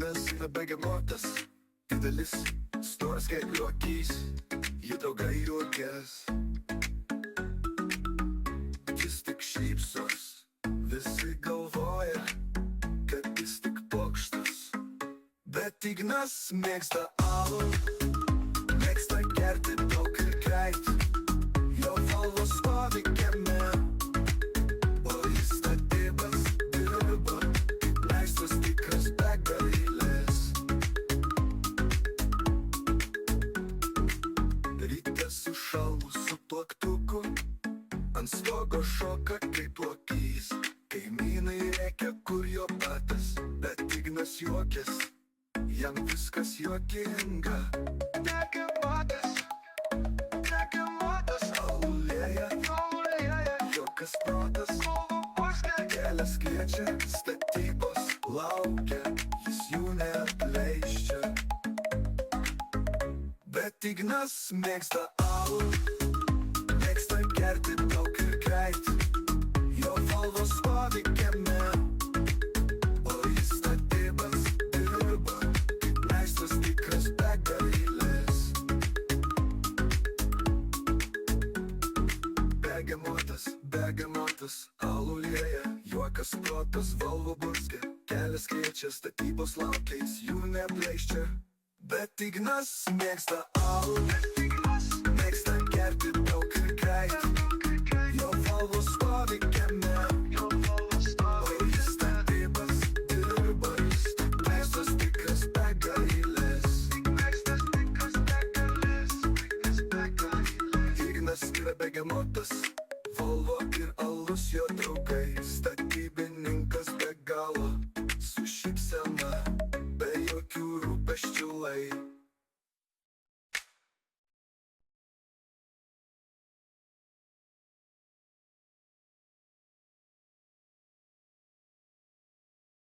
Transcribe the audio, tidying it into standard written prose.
Ignas begemotas, didelis, storas kaip lokys, jų draugai juokės. Jis tik šypsos, visi galvoja, kad jis tik pokštas. Bet Ignas mėgsta alų, mėgsta gerti daug ir greit. Jo Volvo stovi kieme, o jis statybas dirba, kaip meistras tikras begalės. Ryte su šalmu, su plaktuku, ant stogo šoka kaip lokys. Kaimynai rėkia, kur jo batas, bet Ignas juokės, jam viskas juokinga. Negemotas, alulėja, juokas protas, kelias kviečia, statybos laukia, jis jų neapleidžia. Bet Ignas mėgsta alų, mėgsta gerti daug ir greit. Jo Volvo stovi kieme, o jis statybas dirba, kaip meistras tikras begalės. Begemotas, alulėja, juokas protas, Volvo burzgia, kelias kviečia, statybos laukia, jis jų neapleidžia. Bet Ignas mėgsta alų, mėgsta gerti daug ir greit.